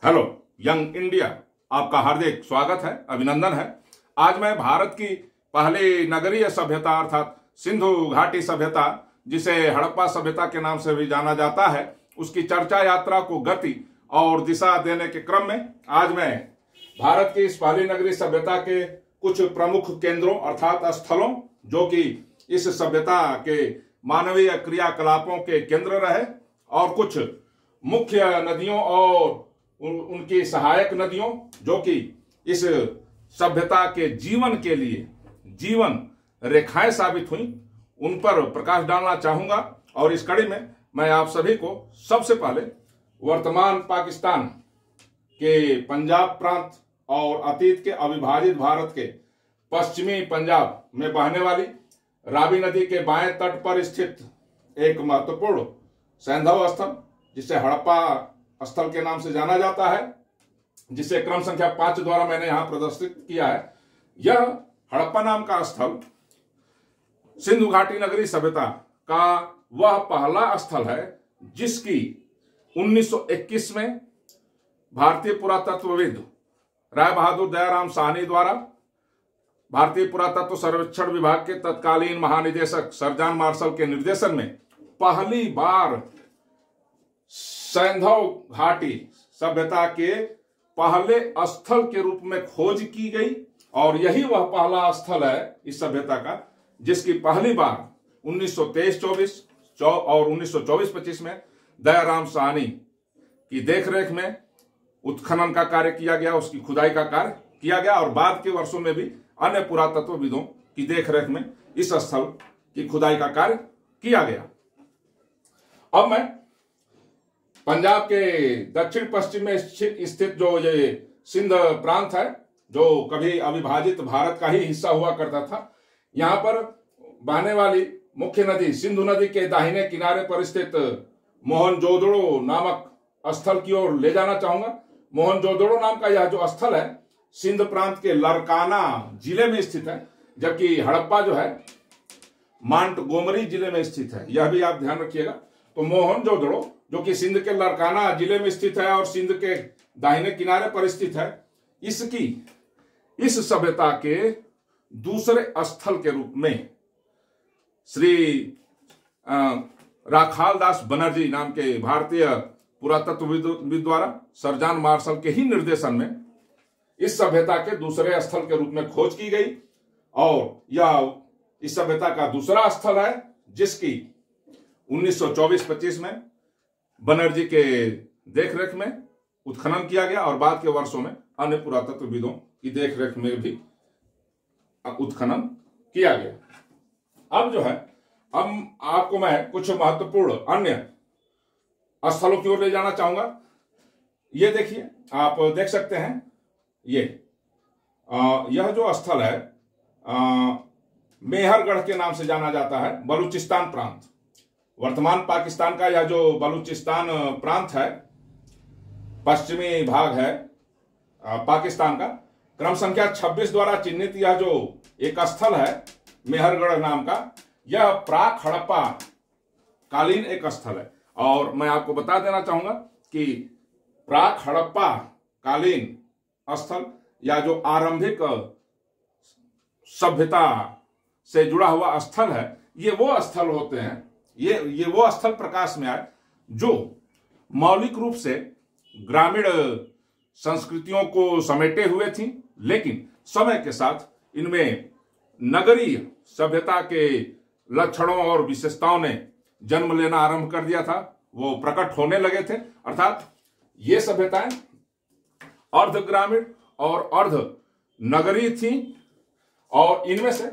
Hello young India, आपका हार्दिक स्वागत है, अभिनंदन है। आज मैं भारत की पहली नगरीय सभ्यता अर्थात सिंधु घाटी सभ्यता, जिसे हड़प्पा सभ्यता के नाम से भी जाना जाता है, उसकी चर्चा यात्रा को गति और दिशा देने के क्रम में आज मैं भारत की इस पहली नगरीय सभ्यता के कुछ प्रमुख केंद्रों अर्थात स्थलों, जो कि इस सभ्यता के मानवीय क्रियाकलापों के केंद्र रहे, और कुछ मुख्य नदियों और उनकी सहायक नदियों जो कि इस सभ्यता के जीवन के लिए जीवन रेखाएं साबित हुई, उन पर प्रकाश डालना चाहूंगा। और इस कड़ी में मैं आप सभी को सबसे पहले वर्तमान पाकिस्तान के पंजाब प्रांत और अतीत के अविभाजित भारत के पश्चिमी पंजाब में बहने वाली रावी नदी के बाएं तट पर स्थित एक महत्वपूर्ण सैंधव स्थल, जिसे हड़प्पा स्थल के नाम से जाना जाता है, जिसे क्रम संख्या 5 द्वारा मैंने यहां प्रदर्शित किया है। यह हड़प्पा नाम का स्थल सिंधु घाटी नगरी सभ्यता का वह पहला स्थल है जिसकी 1921 में भारतीय पुरातत्वविद राय बहादुर दयाराम साहनी द्वारा भारतीय पुरातत्व सर्वेक्षण विभाग के तत्कालीन महानिदेशक सर जॉन मार्शल के निर्देशन में पहली बार सैंधव घाटी सभ्यता के पहले स्थल के रूप में खोज की गई। और यही वह पहला स्थल है इस सभ्यता का जिसकी पहली बार 1923-24 और 1924-25 में दयाराम साहनी की देखरेख में उत्खनन का कार्य किया गया, उसकी खुदाई का कार्य किया गया, और बाद के वर्षों में भी अन्य पुरातत्वविदों की देखरेख में इस स्थल की खुदाई का कार्य किया गया। अब मैं पंजाब के दक्षिण पश्चिम में स्थित जो ये सिंध प्रांत है, जो कभी अविभाजित भारत का ही हिस्सा हुआ करता था, यहाँ पर बहने वाली मुख्य नदी सिंधु नदी के दाहिने किनारे पर स्थित मोहनजोदड़ो नामक स्थल की ओर ले जाना चाहूंगा। मोहनजोदड़ो नाम का यह जो स्थल है सिंध प्रांत के लरकाना जिले में स्थित है, जबकि हड़प्पा जो है मांटगोमरी जिले में स्थित है। यह भी आप ध्यान रखिएगा। तो मोहनजोदड़ो जो कि सिंध के लरकाना जिले में स्थित है और सिंध के दाहिने किनारे पर स्थित है, इसकी इस सभ्यता के दूसरे स्थल के रूप में श्री राखालदास बनर्जी नाम के भारतीय पुरातत्वविद द्वारा सर जॉन मार्शल के ही निर्देशन में इस सभ्यता के दूसरे स्थल के रूप में खोज की गई। और यह इस सभ्यता का दूसरा स्थल है जिसकी 1924-25 में बनर्जी के देखरेख में उत्खनन किया गया, और बाद के वर्षों में अन्य पुरातत्वविदों की देखरेख में भी उत्खनन किया गया। अब जो है, अब आपको मैं कुछ महत्वपूर्ण अन्य स्थलों की ओर ले जाना चाहूंगा। ये देखिए, आप देख सकते हैं, यह जो स्थल है मेहरगढ़ के नाम से जाना जाता है, बलूचिस्तान प्रांत। वर्तमान पाकिस्तान का यह जो बलूचिस्तान प्रांत है, पश्चिमी भाग है पाकिस्तान का, क्रम संख्या 26 द्वारा चिन्हित यह जो एक स्थल है मेहरगढ़ नाम का, यह प्राक हड़प्पा कालीन एक स्थल है। और मैं आपको बता देना चाहूंगा कि प्राक हड़प्पा कालीन स्थल या जो आरंभिक सभ्यता से जुड़ा हुआ स्थल है, ये वो स्थल होते हैं, ये वो स्थल प्रकाश में आए जो मौलिक रूप से ग्रामीण संस्कृतियों को समेटे हुए थी, लेकिन समय के साथ इनमें नगरीय सभ्यता के लक्षणों और विशेषताओं ने जन्म लेना आरंभ कर दिया था, वो प्रकट होने लगे थे। अर्थात ये सभ्यताएं अर्ध ग्रामीण और अर्ध नगरीय थी, और इनमें से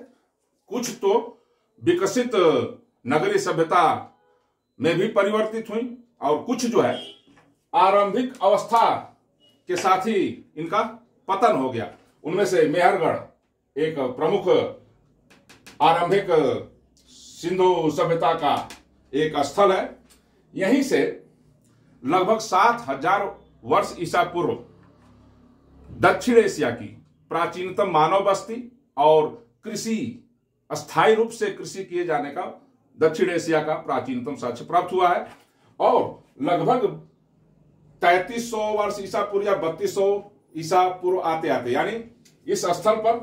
कुछ तो विकसित नगरीय सभ्यता में भी परिवर्तित हुई, और कुछ जो है आरंभिक अवस्था के साथ ही इनका पतन हो गया। उनमें से मेहरगढ़ एक प्रमुख आरंभिक सिंधु सभ्यता का एक स्थल है। यहीं से लगभग 7000 वर्ष ईसा पूर्व दक्षिण एशिया की प्राचीनतम मानव बस्ती और कृषि, अस्थायी रूप से कृषि किए जाने का दक्षिण एशिया का प्राचीनतम साक्ष्य प्राप्त हुआ है। और लगभग 3300 वर्ष ईसा पूर्व या 3200 ईसा पूर्व आते आते, यानी इस स्थल पर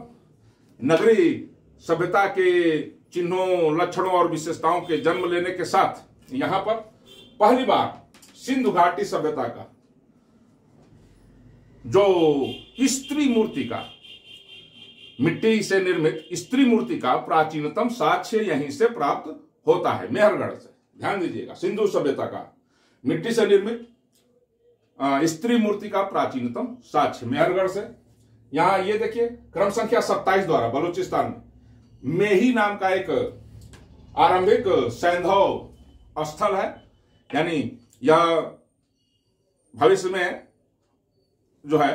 नगरी सभ्यता के चिन्हों, लक्षणों और विशेषताओं के जन्म लेने के साथ यहां पर पहली बार सिंधु घाटी सभ्यता का जो स्त्री मूर्ति का, मिट्टी से निर्मित स्त्री मूर्ति का प्राचीनतम साक्ष्य यहीं से प्राप्त होता है, मेहरगढ़ से। ध्यान दीजिएगा, सिंधु सभ्यता का मिट्टी से निर्मित स्त्री मूर्ति का प्राचीनतम साक्ष्य मेहरगढ़ से। यहां ये देखिए, क्रम संख्या 27 द्वारा बलूचिस्तान में मेही नाम का एक आरंभिक सैंधव स्थल है, यानी यह भविष्य में जो है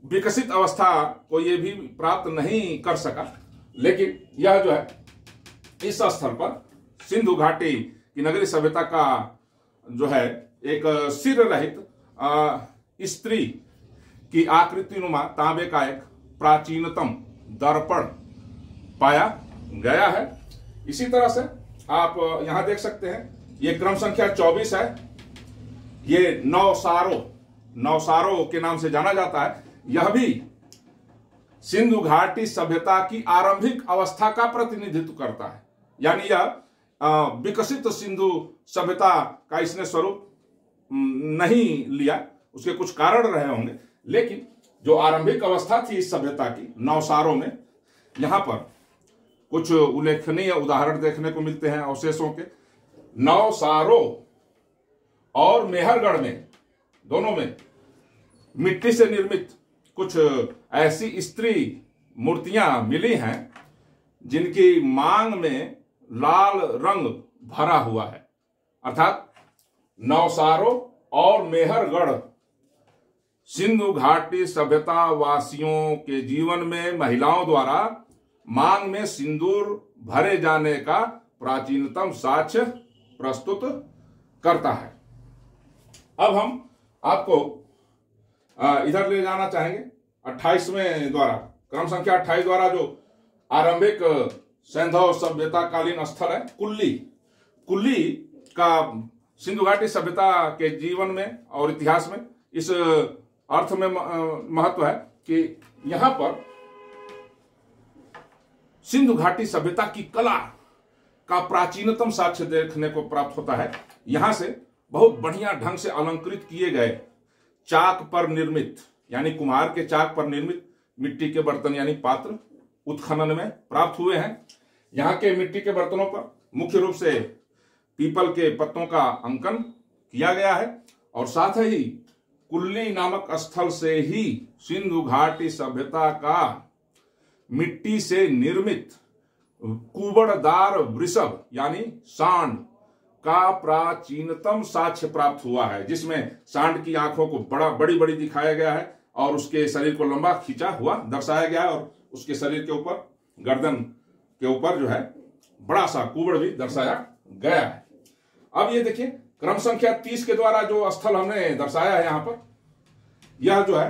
विकसित अवस्था को ये भी प्राप्त नहीं कर सका, लेकिन यह जो है इस स्थल पर सिंधु घाटी की नगरी सभ्यता का जो है एक सिर रहित स्त्री की आकृतिनुमा तांबे का एक प्राचीनतम दर्पण पाया गया है। इसी तरह से आप यहां देख सकते हैं, ये क्रम संख्या 24 है। ये नौसारो के नाम से जाना जाता है। यह भी सिंधु घाटी सभ्यता की आरंभिक अवस्था का प्रतिनिधित्व करता है, यानी यह विकसित सिंधु सभ्यता का इसने स्वरूप नहीं लिया, उसके कुछ कारण रहे होंगे, लेकिन जो आरंभिक अवस्था थी इस सभ्यता की नौसारों में, यहां पर कुछ उल्लेखनीय उदाहरण देखने को मिलते हैं अवशेषों के। नौसारो और मेहरगढ़ में, दोनों में मिट्टी से निर्मित कुछ ऐसी स्त्री मूर्तियां मिली हैं जिनकी मांग में लाल रंग भरा हुआ है, अर्थात नौसारो और मेहरगढ़ सिंधु घाटी सभ्यता वासियों के जीवन में महिलाओं द्वारा मांग में सिंदूर भरे जाने का प्राचीनतम साक्ष्य प्रस्तुत करता है। अब हम आपको इधर ले जाना चाहेंगे 28वें द्वारा, क्रम संख्या 28 द्वारा जो आरंभिक सैंधव सभ्यता कालीन स्थल है कुल्ली का सिंधु घाटी सभ्यता के जीवन में और इतिहास में इस अर्थ में महत्व है कि यहां पर सिंधु घाटी सभ्यता की कला का प्राचीनतम साक्ष्य देखने को प्राप्त होता है। यहां से बहुत बढ़िया ढंग से अलंकृत किए गए चाक पर निर्मित, यानी कुम्हार के चाक पर निर्मित मिट्टी के बर्तन यानी पात्र उत्खनन में प्राप्त हुए हैं। यहाँ के मिट्टी के बर्तनों पर मुख्य रूप से पीपल के पत्तों का अंकन किया गया है, और साथ ही कुल्ली नामक स्थल से ही सिंधु घाटी सभ्यता का मिट्टी से निर्मित कुबड़दार वृषभ यानी सांड का प्राचीनतम साक्ष्य प्राप्त हुआ है, जिसमें सांड की आंखों को बड़ी बड़ी दिखाया गया है और उसके शरीर को लंबा खींचा हुआ दर्शाया गया है, और उसके शरीर के ऊपर, गर्दन के ऊपर जो है बड़ा सा कुबड़ भी दर्शाया गया है। अब ये देखिए, क्रम संख्या 30 के द्वारा जो स्थल हमने दर्शाया है, यहां पर यह जो है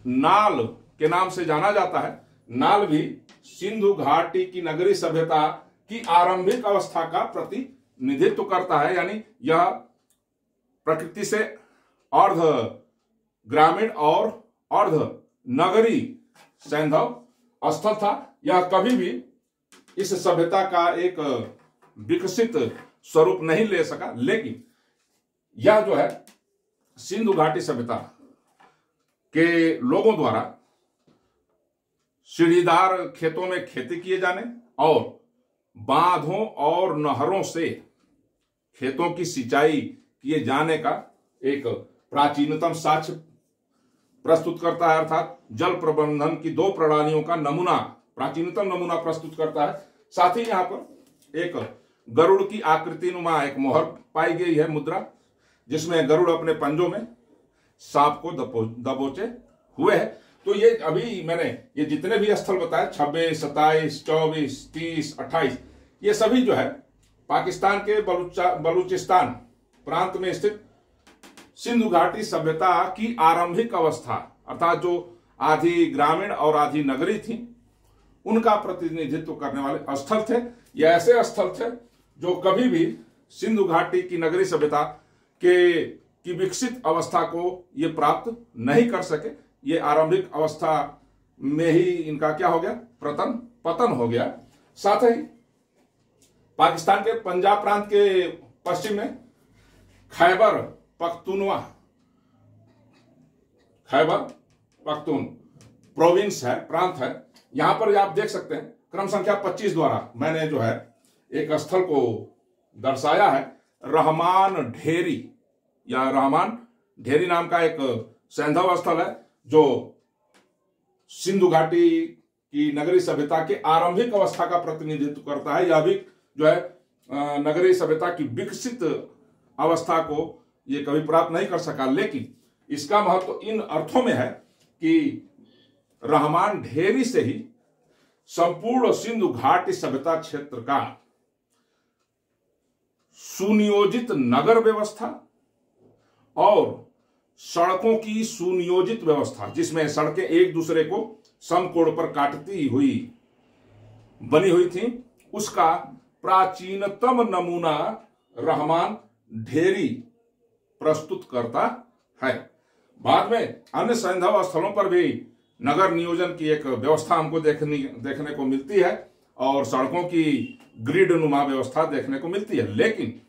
नाल के नाम से जाना जाता है। नाल भी सिंधु घाटी की नगरी सभ्यता की आरंभिक अवस्था का प्रतिनिधित्व करता है, यानी यह प्रकृति से अर्ध ग्रामीण और अर्ध नगरी सैंधव स्थल था। यह कभी भी इस सभ्यता का एक विकसित स्वरूप नहीं ले सका, लेकिन यह जो है सिंधु घाटी सभ्यता के लोगों द्वारा सीढ़ीदार खेतों में खेती किए जाने और बांधों और नहरों से खेतों की सिंचाई किए जाने का एक प्राचीनतम साक्ष्य प्रस्तुत करता है, अर्थात जल प्रबंधन की दो प्रणालियों का प्राचीनतम नमूना प्रस्तुत करता है। साथ ही यहां पर एक गरुड़ की आकृति नुमा एक मोहर पाई गई है, मुद्रा, जिसमें गरुड़ अपने पंजों में सांप को दबोचे हुए है। तो ये अभी मैंने ये जितने भी स्थल बताए 26, 27, 24, 30, 28, ये सभी जो है पाकिस्तान के बलूचिस्तान प्रांत में स्थित सिंधु घाटी सभ्यता की आरंभिक अवस्था, अर्थात जो आधी ग्रामीण और आधी नगरी थी, उनका प्रतिनिधित्व करने वाले स्थल थे। ये ऐसे स्थल थे जो कभी भी सिंधु घाटी की नगरी सभ्यता के की विकसित अवस्था को ये प्राप्त नहीं कर सके। ये आरंभिक अवस्था में ही इनका क्या हो गया, पतन हो गया। साथ ही पाकिस्तान के पंजाब प्रांत के पश्चिम में खैबर पख्तून प्रोविंस है, प्रांत है। यहां पर आप देख सकते हैं क्रम संख्या 25 द्वारा मैंने जो है एक स्थल को दर्शाया है। रहमान ढेरी नाम का एक सैंधव स्थल है जो सिंधु घाटी की नगरीय सभ्यता के आरंभिक अवस्था का प्रतिनिधित्व करता है। यह भी जो है नगरीय सभ्यता की विकसित अवस्था को ये कभी प्राप्त नहीं कर सका, लेकिन इसका महत्व इन अर्थों में है कि रहमान ढेरी से ही संपूर्ण सिंधु घाटी सभ्यता क्षेत्र का सुनियोजित नगर व्यवस्था और सड़कों की सुनियोजित व्यवस्था, जिसमें सड़कें एक दूसरे को समकोण पर काटती हुई बनी हुई थी, उसका प्राचीनतम नमूना रहमान ढेरी प्रस्तुत करता है। बाद में अन्य सैंधव स्थलों पर भी नगर नियोजन की एक व्यवस्था हमको देखने को मिलती है और सड़कों की ग्रिड नुमा व्यवस्था देखने को मिलती है, लेकिन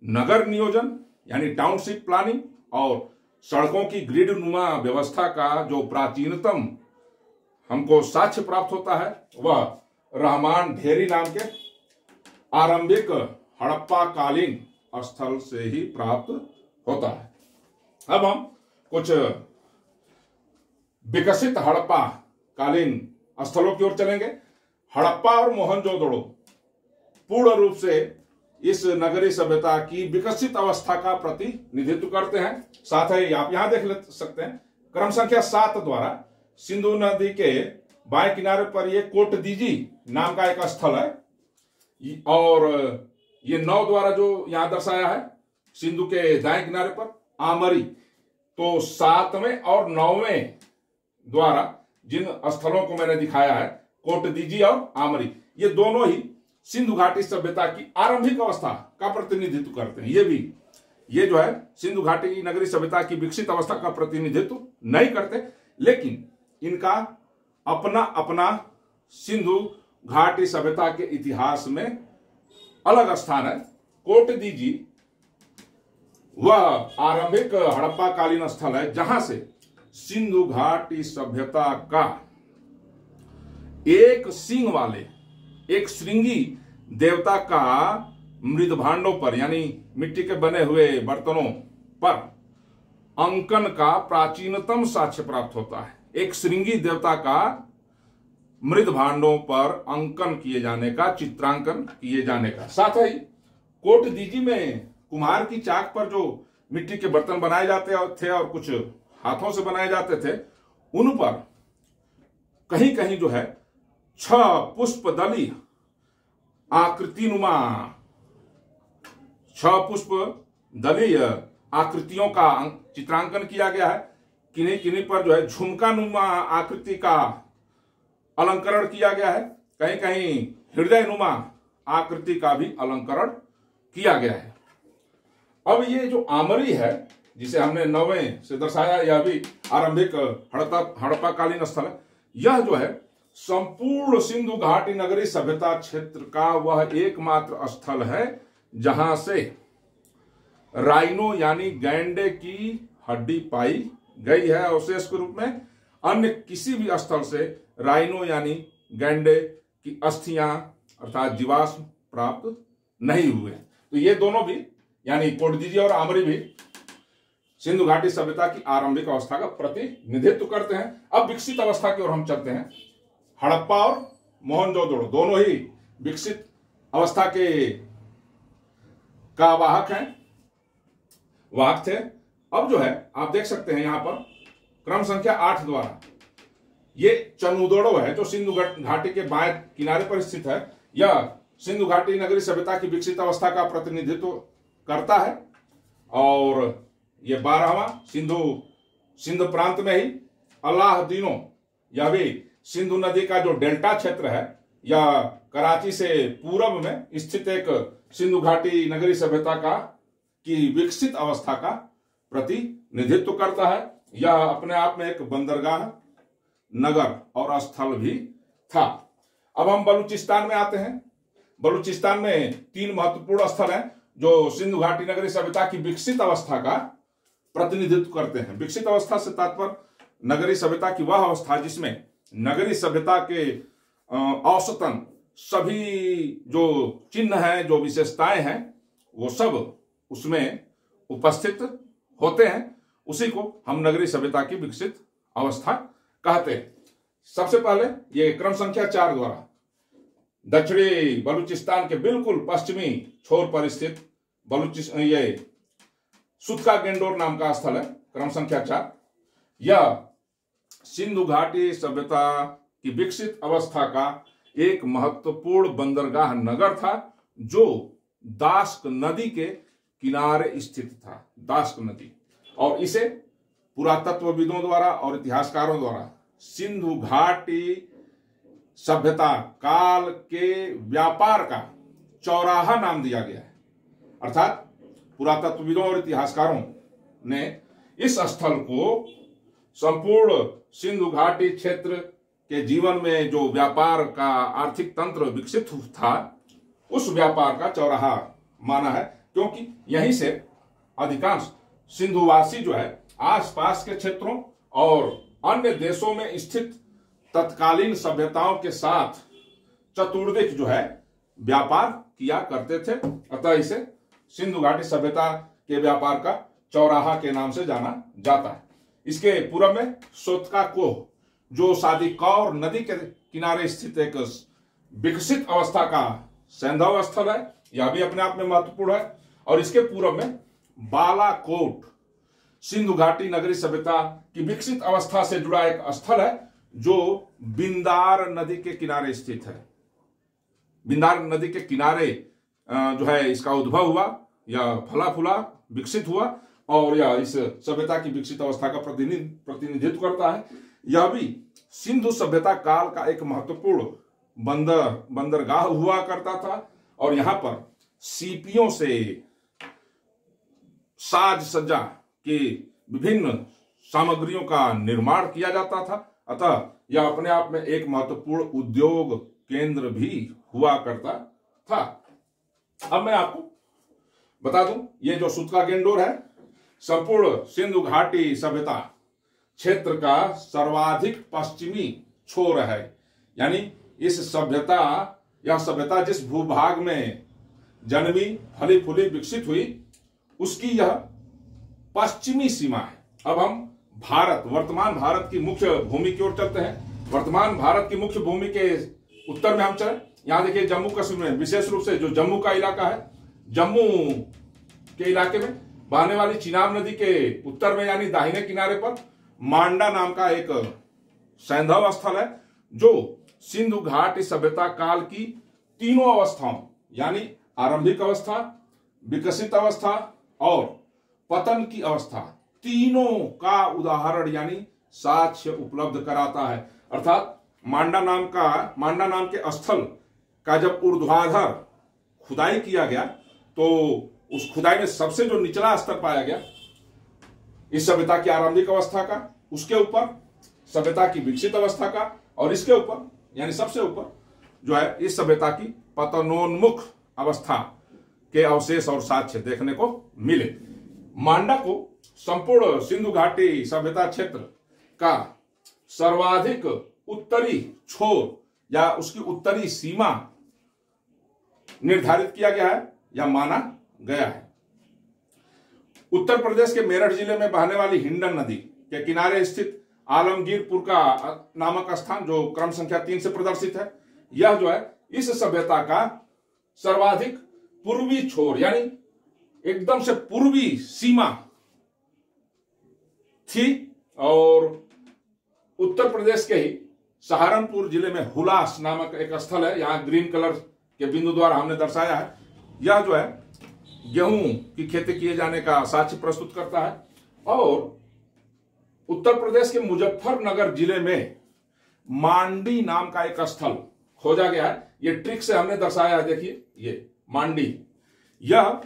नगर नियोजन यानी टाउनशिप प्लानिंग और सड़कों की ग्रिड नुमा व्यवस्था का जो प्राचीनतम हमको साक्ष्य प्राप्त होता है वह रहमान ढेरी नाम के आरंभिक हड़प्पा कालीन स्थल से ही प्राप्त होता है। अब हम कुछ विकसित हड़प्पा कालीन स्थलों की ओर चलेंगे। हड़प्पा और मोहनजोदड़ो पूर्ण रूप से इस नगरीय सभ्यता की विकसित अवस्था का प्रतिनिधित्व करते हैं। साथ ही आप यहां देख सकते हैं क्रम संख्या 7 द्वारा सिंधु नदी के बाएं किनारे पर ये कोटदीजी नाम का एक स्थल है और ये 9 द्वारा जो यहां दर्शाया है सिंधु के दाएं किनारे पर आमरी। तो 7वें और 9वें द्वारा जिन स्थलों को मैंने दिखाया है कोटदीजी और आमरी, ये दोनों ही सिंधु घाटी सभ्यता की आरंभिक अवस्था का प्रतिनिधित्व करते हैं। ये जो है सिंधु घाटी नगरीय सभ्यता की विकसित अवस्था का प्रतिनिधित्व नहीं करते, लेकिन इनका अपना अपना सिंधु घाटी सभ्यता के इतिहास में अलग स्थान है। कोटदीजी वह आरंभिक हड़प्पा कालीन स्थल है जहां से सिंधु घाटी सभ्यता का एक सींग वाले एक श्रृंगी देवता का मृद भांडों पर यानी मिट्टी के बने हुए बर्तनों पर अंकन का प्राचीनतम साक्ष्य प्राप्त होता है। एक श्रृंगी देवता का मृद भांडों पर अंकन किए जाने का, चित्रांकन किए जाने का। साथ ही कोटदीजी में कुम्हार की चाक पर जो मिट्टी के बर्तन बनाए जाते थे और कुछ हाथों से बनाए जाते थे, उन पर कहीं कहीं जो है 6 पुष्पदली आकृतिनुमा 6 पुष्पदलीय आकृतियों का चित्रांकन किया गया है। किन्हीं किन्हीं पर जो है झुमका नुमा आकृति का अलंकरण किया गया है, कहीं कहीं हृदय नुमा आकृति का भी अलंकरण किया गया है। अब ये जो आमरी है जिसे हमने 9वें से दर्शाया, यह भी आरंभिक हड़प्पा कालीन स्थल है। यह जो है संपूर्ण सिंधु घाटी नगरीय सभ्यता क्षेत्र का वह एकमात्र स्थल है जहां से राइनो यानी गैंडे की हड्डी पाई गई है अवशेष के रूप में। अन्य किसी भी स्थल से राइनो यानी गैंडे की अस्थियां अर्थात जीवाश्म प्राप्त नहीं हुए। तो ये दोनों भी यानी कोटदीजी और आमरी भी सिंधु घाटी सभ्यता की आरंभिक अवस्था का प्रतिनिधित्व करते हैं। अब विकसित अवस्था की ओर हम चलते हैं। हड़प्पा और मोहनजोदड़ो दोनों ही विकसित अवस्था का वाहक थे। अब जो है आप देख सकते हैं यहां पर क्रम संख्या 8 द्वारा ये चनुदड़ो है जो सिंधु घाटी के बाएं किनारे पर स्थित है। यह सिंधु घाटी नगरीय सभ्यता की विकसित अवस्था का प्रतिनिधित्व करता है और ये 12वां सिंधु प्रांत में ही अलाहदीनो, यह भी सिंधु नदी का जो डेल्टा क्षेत्र है या कराची से पूर्व में स्थित एक सिंधु घाटी नगरीय सभ्यता की विकसित अवस्था का प्रतिनिधित्व करता है। यह अपने आप में एक बंदरगाह, नगर और स्थल भी था। अब हम बलूचिस्तान में आते हैं। बलूचिस्तान में 3 महत्वपूर्ण स्थल हैं जो सिंधु घाटी नगरीय सभ्यता की विकसित अवस्था का प्रतिनिधित्व करते हैं। विकसित अवस्था से तात्पर्य नगरीय सभ्यता की वह अवस्था जिसमें नगरीय सभ्यता के औसतन सभी जो चिन्ह हैं, जो विशेषताएं हैं, वो सब उसमें उपस्थित होते हैं। उसी को हम नगरीय सभ्यता की विकसित अवस्था कहते हैं। सबसे पहले ये क्रम संख्या 4 द्वारा दक्षिणी बलूचिस्तान के बिल्कुल पश्चिमी छोर पर स्थित ये सुतका गेंडोर नाम का स्थल है, क्रम संख्या 4। यह सिंधु घाटी सभ्यता की विकसित अवस्था का एक महत्वपूर्ण बंदरगाह नगर था जो दास्क नदी के किनारे स्थित था। दास्क नदी, और इसे पुरातत्वविदों द्वारा और इतिहासकारों द्वारा सिंधु घाटी सभ्यता काल के व्यापार का चौराहा नाम दिया गया है। अर्थात पुरातत्वविदों और इतिहासकारों ने इस स्थल को संपूर्ण सिंधु घाटी क्षेत्र के जीवन में जो व्यापार का आर्थिक तंत्र विकसित था, उस व्यापार का चौराहा माना है, क्योंकि यहीं से अधिकांश सिंधुवासी जो है आसपास के क्षेत्रों और अन्य देशों में स्थित तत्कालीन सभ्यताओं के साथ चतुर्दिक जो है व्यापार किया करते थे। अतः इसे सिंधु घाटी सभ्यता के व्यापार का चौराहा के नाम से जाना जाता है। इसके पूर्व में सोतका कोह, जो सादी कौर नदी के किनारे स्थित एक विकसित अवस्था का सैंधव स्थल है, यह भी अपने आप में महत्वपूर्ण है। और इसके पूर्व में बालाकोट सिंधु घाटी नगरीय सभ्यता की विकसित अवस्था से जुड़ा एक स्थल है जो बिंदार नदी के किनारे स्थित है। बिंदार नदी के किनारे जो है इसका उद्भव हुआ, यह फला फूला विकसित हुआ और यह इस सभ्यता की विकसित अवस्था का प्रतिनिधित्व करता है। यह भी सिंधु सभ्यता काल का एक महत्वपूर्ण बंदरगाह हुआ करता था और यहां पर सीपियों से साज सज्जा की विभिन्न सामग्रियों का निर्माण किया जाता था। अतः यह अपने आप में एक महत्वपूर्ण उद्योग केंद्र भी हुआ करता था। अब मैं आपको बता दूं, ये जो सुतका गेंडोर है संपूर्ण सिंधु घाटी सभ्यता क्षेत्र का सर्वाधिक पश्चिमी छोर है। यानी इस यह सभ्यता जिस भूभाग में जन्मी, फली फूली, विकसित हुई, उसकी यह पश्चिमी सीमा है। अब हम वर्तमान भारत की मुख्य भूमि की ओर चलते हैं। वर्तमान भारत की मुख्य भूमि के उत्तर में हम चले। यहां देखिए जम्मू कश्मीर में, विशेष रूप से जो जम्मू का इलाका है, जम्मू के इलाके में बहने वाली चिनाब नदी के उत्तर में यानी दाहिने किनारे पर मांडा नाम का एक सैंधव स्थल है जो सिंधु घाटी सभ्यता काल की तीनों अवस्थाओं यानी आरंभिक अवस्था, विकसित अवस्था और पतन की अवस्था, तीनों का उदाहरण यानी साक्ष्य उपलब्ध कराता है। अर्थात मांडा नाम के स्थल का जब ऊर्ध्वाधर खुदाई किया गया तो उस खुदाई में सबसे जो निचला स्तर पाया गया इस सभ्यता की आरंभिक अवस्था का, उसके ऊपर सभ्यता की विकसित अवस्था का और इसके ऊपर यानी सबसे ऊपर जो है इस सभ्यता की पतनोन्मुख अवस्था के अवशेष और साक्ष्य देखने को मिले। मांडा को संपूर्ण सिंधु घाटी सभ्यता क्षेत्र का सर्वाधिक उत्तरी छोर या उसकी उत्तरी सीमा निर्धारित किया गया है या माना गया है। उत्तर प्रदेश के मेरठ जिले में बहने वाली हिंडन नदी के किनारे स्थित आलमगीरपुर का नामक स्थान जो क्रम संख्या 3 से प्रदर्शित है, यह जो है इस सभ्यता का सर्वाधिक पूर्वी छोर यानी एकदम से पूर्वी सीमा थी। और उत्तर प्रदेश के ही सहारनपुर जिले में हुलास नामक एक स्थल है, यहां ग्रीन कलर के बिंदु द्वारा हमने दर्शाया है। यह जो है गेहूं की खेती किए जाने का साक्ष्य प्रस्तुत करता है। और उत्तर प्रदेश के मुजफ्फरनगर जिले में मांडी नाम का एक स्थल खोजा गया है। यह ट्रिक से हमने दर्शाया है, देखिए ये मांडी, यह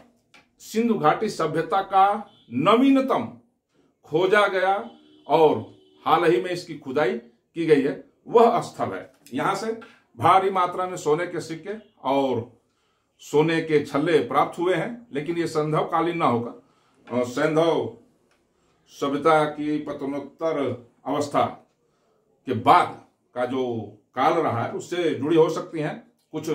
सिंधु घाटी सभ्यता का नवीनतम खोजा गया और हाल ही में इसकी खुदाई की गई है वह स्थल है। यहां से भारी मात्रा में सोने के सिक्के और सोने के छल्ले प्राप्त हुए हैं, लेकिन ये सैंधव कालीन ना होगा। और सैंधव सभ्यता की पतनोत्तर अवस्था के बाद का जो काल रहा है उससे जुड़ी हो सकती हैं। कुछ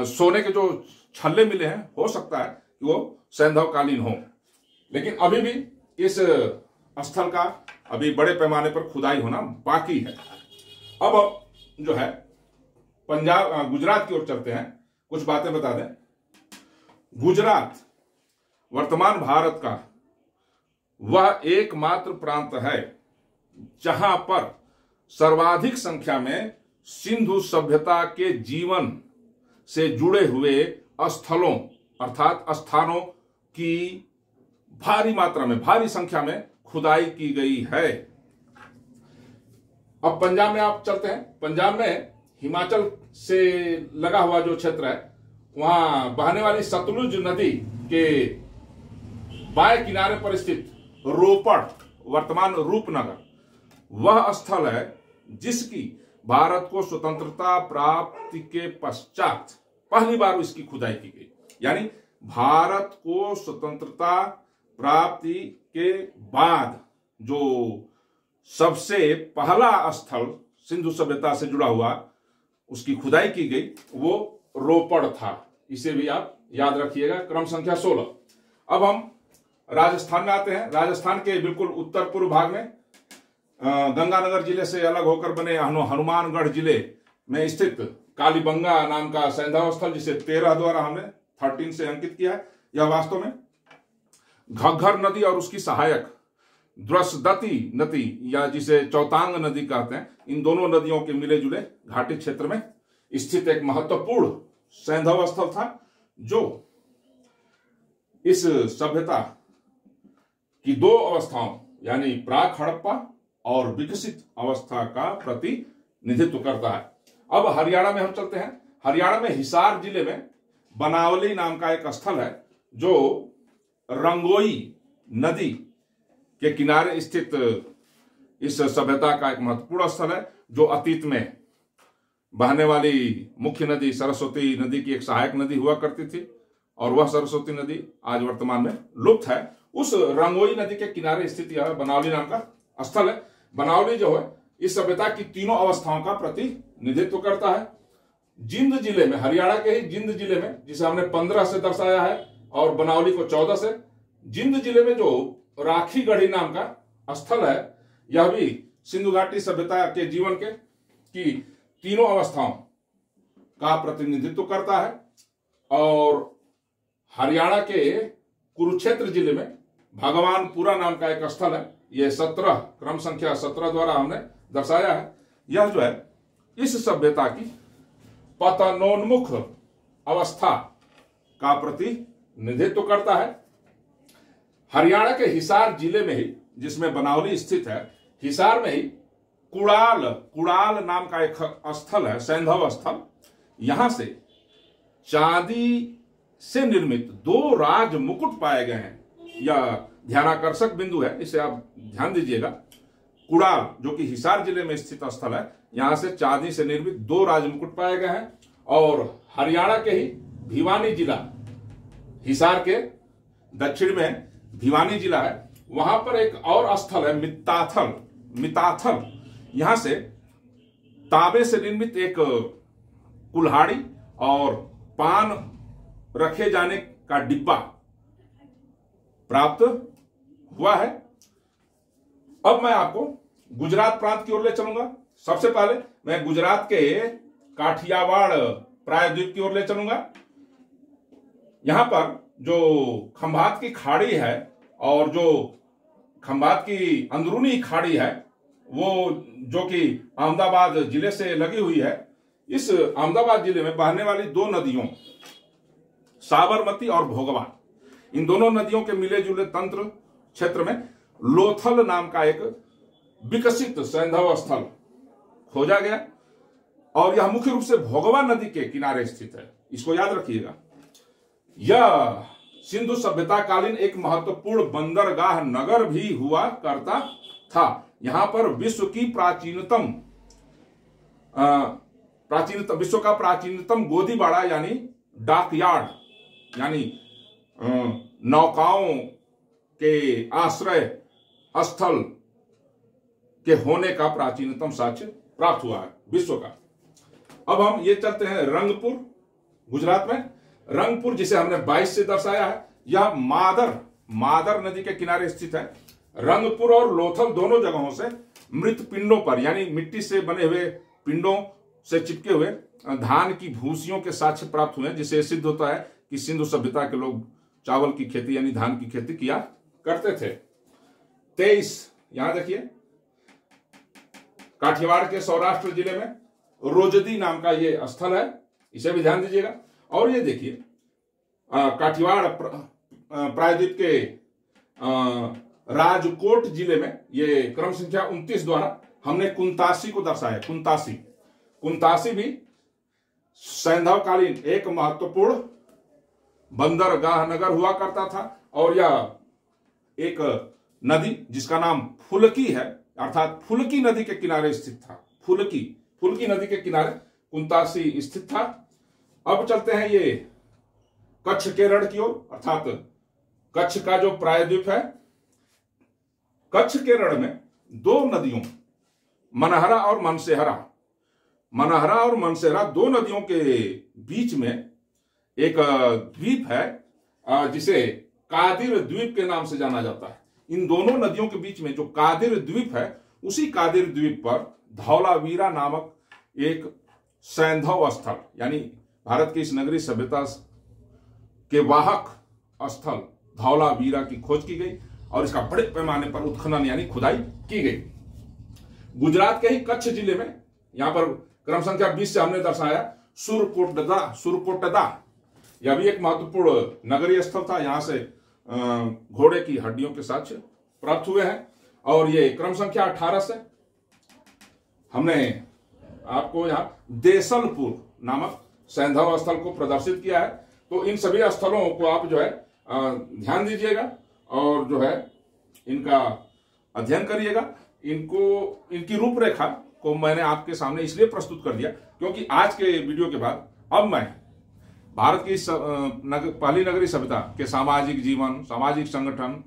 सोने के जो छल्ले मिले हैं, हो सकता है कि वो सैंधव कालीन हो, लेकिन अभी भी इस स्थल का अभी बड़े पैमाने पर खुदाई होना बाकी है। अब जो है पंजाब गुजरात की ओर चलते हैं, कुछ बातें बता दें। गुजरात वर्तमान भारत का वह एकमात्र प्रांत है जहां पर सर्वाधिक संख्या में सिंधु सभ्यता के जीवन से जुड़े हुए स्थलों अर्थात स्थानों की भारी मात्रा में, भारी संख्या में खुदाई की गई है। अब पंजाब में आप चलते हैं। पंजाब में हिमाचल से लगा हुआ जो क्षेत्र है, वहां बहने वाली सतलुज नदी के बाएं किनारे पर स्थित रोपड़, वर्तमान रूपनगर, वह स्थल है जिसकी भारत को स्वतंत्रता प्राप्ति के पश्चात पहली बार इसकी खुदाई की गई। यानी भारत को स्वतंत्रता प्राप्ति के बाद जो सबसे पहला स्थल सिंधु सभ्यता से जुड़ा हुआ उसकी खुदाई की गई वो रोपड़ था। इसे भी आप याद रखिएगा, क्रम संख्या 16। अब हम राजस्थान में आते हैं। राजस्थान के बिल्कुल उत्तर पूर्व भाग में गंगानगर जिले से अलग होकर बने हनुमानगढ़ जिले में स्थित कालीबंगा नाम का सैंधव स्थल, जिसे 13 द्वारा हमने 13 से अंकित किया है। यह वास्तव में घग्घर नदी और उसकी सहायक द्रसदती नदी या जिसे चौतांग नदी कहते हैं, इन दोनों नदियों के मिले जुले घाटी क्षेत्र में स्थित एक महत्वपूर्ण सैंधव स्थल था, जो इस सभ्यता की दो अवस्थाओं यानी प्राक हड़प्पा और विकसित अवस्था का प्रतिनिधित्व करता है। अब हरियाणा में हम चलते हैं। हरियाणा में हिसार जिले में बनावली नाम का एक स्थल है जो रंगोई नदी के किनारे स्थित इस सभ्यता का एक महत्वपूर्ण स्थल है, जो अतीत में बहने वाली मुख्य नदी सरस्वती नदी की एक सहायक नदी हुआ करती थी और वह सरस्वती नदी आज वर्तमान में लुप्त है। उस रंगोई नदी के किनारे स्थित यह बनावली नाम का स्थल है। बनावली जो है इस सभ्यता की तीनों अवस्थाओं का प्रतिनिधित्व करता है। जिंद जिले में, हरियाणा के ही जिंद जिले में, जिसे हमने 15 से दर्शाया है और बनावली को 14 से, जिंद जिले में जो राखीगढ़ी नाम का स्थल है, यह भी सिंधु घाटी सभ्यता के जीवन की तीनों अवस्थाओं का प्रतिनिधित्व करता है। और हरियाणा के कुरुक्षेत्र जिले में भगवानपुरा नाम का एक स्थल है, यह 17 क्रम संख्या 17 द्वारा हमने दर्शाया है। यह जो है इस सभ्यता की पतनोन्मुख अवस्था का प्रतिनिधित्व करता है। हरियाणा के हिसार जिले में ही, जिसमें बनावली स्थित है, हिसार में ही कुड़ाल नाम का एक स्थल है, सैंधव स्थल। यहां से चांदी से निर्मित 2 राज मुकुट पाए गए हैं। यह ध्यानाकर्षक बिंदु है, इसे आप ध्यान दीजिएगा। कुड़ाल जो कि हिसार जिले में स्थित स्थल है, यहां से चांदी से निर्मित 2 राजमुकुट पाए गए हैं। और हरियाणा के ही भिवानी जिला, हिसार के दक्षिण में भिवानी जिला है, वहां पर एक और स्थल है मिताथल। यहां से तांबे से निर्मित एक कुल्हाड़ी और पान रखे जाने का डिब्बा प्राप्त हुआ है। अब मैं आपको गुजरात प्रांत की ओर ले चलूंगा। सबसे पहले मैं गुजरात के काठियावाड़ प्रायद्वीप की ओर ले चलूंगा। यहां पर जो खंभात की खाड़ी है और जो खंभात की अंदरूनी खाड़ी है, वो जो कि अहमदाबाद जिले से लगी हुई है, इस अहमदाबाद जिले में बहने वाली 2 नदियों साबरमती और भोगवा, इन दोनों नदियों के मिले जुले तंत्र क्षेत्र में लोथल नाम का एक विकसित सैंधव स्थल खोजा गया और यह मुख्य रूप से भोगवा नदी के किनारे स्थित है। इसको याद रखिएगा। यह सिंधु सभ्यता कालीन एक महत्वपूर्ण बंदरगाह नगर भी हुआ करता था। यहां पर विश्व का प्राचीनतम गोदीबाड़ा यानी डॉकयार्ड यानी नौकाओं के आश्रय स्थल के होने का प्राचीनतम साक्ष्य प्राप्त हुआ है विश्व का। अब हम ये चलते हैं रंगपुर, गुजरात में। रंगपुर जिसे हमने 22 से दर्शाया है, यह मादर नदी के किनारे स्थित है। रंगपुर और लोथल दोनों जगहों से मृत पिंडों पर यानी मिट्टी से बने हुए पिंडों से चिपके हुए धान की भूसियों के साक्ष्य प्राप्त हुए हैं, जिससे सिद्ध होता है कि सिंधु सभ्यता के लोग चावल की खेती यानी धान की खेती किया करते थे। 23 यहां देखिए, काठियावाड़ के सौराष्ट्र जिले में रोजदी नाम का ये स्थल है, इसे भी ध्यान दीजिएगा। और ये देखिए काठियावाड़ प्रायद्वीप के राजकोट जिले में ये क्रम संख्या 29 द्वारा हमने कुंतासी को दर्शाया। कुंतासी भी सैंधवकालीन एक महत्वपूर्ण बंदरगाह नगर हुआ करता था, और यह एक नदी जिसका नाम फुलकी है, अर्थात फुलकी नदी के किनारे स्थित था। फुलकी नदी के किनारे कुंतासी स्थित था। अब चलते हैं ये कच्छ केरल की ओर, अर्थात कच्छ का जो प्रायद्वीप है। कच्छ केरल में दो नदियों मनहरा और मनसेहरा दो नदियों के बीच में एक द्वीप है जिसे कादिर द्वीप के नाम से जाना जाता है। इन दोनों नदियों के बीच में जो कादिर द्वीप है, उसी कादिर द्वीप पर धौलावीरा नामक एक सैंधव स्थल यानी भारत की इस नगरीय सभ्यता के वाहक स्थल धौलावीरा की खोज की गई और इसका बड़े पैमाने पर उत्खनन यानी खुदाई की गई। गुजरात के ही कच्छ जिले में यहां पर क्रम संख्या 20 से हमने दर्शाया सुरकोटदा। यह भी एक महत्वपूर्ण नगरीय स्थल था। यहां से घोड़े की हड्डियों के साक्ष्य प्राप्त हुए हैं। और ये क्रम संख्या 18 से हमने आपको यहां देसलपुर नामक सैंधव स्थल को प्रदर्शित किया है। तो इन सभी स्थलों को आप जो है ध्यान दीजिएगा और जो है इनका अध्ययन करिएगा। इनकी रूपरेखा को मैंने आपके सामने इसलिए प्रस्तुत कर दिया क्योंकि आज के वीडियो के बाद अब मैं भारत की पहली नगरीय सभ्यता के सामाजिक जीवन, सामाजिक संगठन,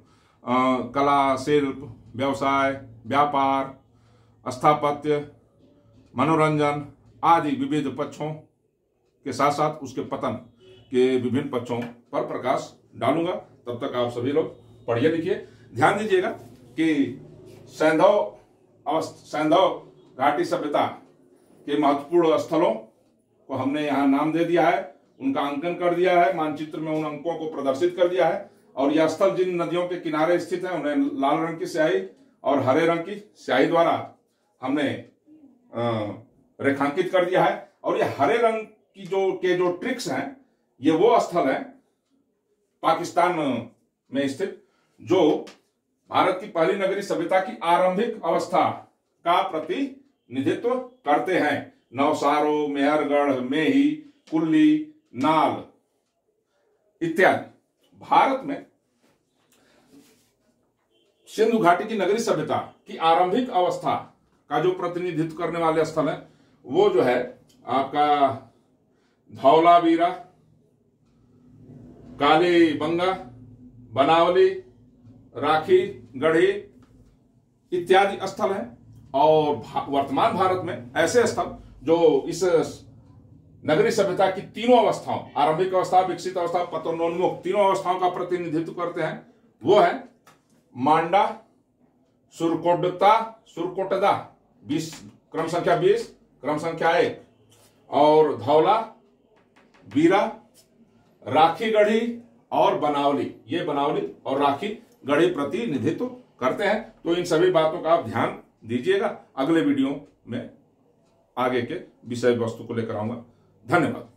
कला, शिल्प, व्यवसाय, व्यापार, स्थापत्य, मनोरंजन आदि विविध पक्षों के साथ साथ उसके पतन के विभिन्न पक्षों पर प्रकाश डालूंगा। तब तक आप सभी लोग पढ़िए लिखिए। ध्यान दीजिएगा कि सैंधव घाटी सभ्यता के महत्वपूर्ण स्थलों को हमने यहां नाम दे दिया है, उनका अंकन कर दिया है, मानचित्र में उन अंकों को प्रदर्शित कर दिया है। और यह स्थल जिन नदियों के किनारे स्थित है उन्हें लाल रंग की स्याही और हरे रंग की स्याही द्वारा हमने रेखांकित कर दिया है। और ये हरे रंग की जो ट्रिक्स हैं, ये वो स्थल है पाकिस्तान में स्थित जो भारत की पहली नगरीय सभ्यता की आरंभिक अवस्था का प्रतिनिधित्व करते हैं। नवसारो, मेहरगढ़, मेही, कुल्ली, नाल इत्यादि। भारत में सिंधु घाटी की नगरीय सभ्यता की आरंभिक अवस्था का जो प्रतिनिधित्व करने वाले स्थल है वो जो है आपका धौलावीरा, कालीबंगा, बनावली, राखी गढ़ी इत्यादि स्थल हैं। और वर्तमान भारत में ऐसे स्थल जो इस नगरीय सभ्यता की तीनों अवस्थाओं, आरंभिक अवस्था, विकसित अवस्था, पतनोन्मुख, तीनों अवस्थाओं का प्रतिनिधित्व करते हैं वो है मांडा, सुरकोटदा 20 क्रम संख्या 20 क्रम संख्या 1 और धौला वीरा, राखी गढ़ी और बनावली। ये बनावली और राखी गढ़ी प्रतिनिधित्व करते हैं। तो इन सभी बातों का आप ध्यान दीजिएगा। अगले वीडियो में आगे के विषय वस्तु को लेकर आऊंगा। धन्यवाद।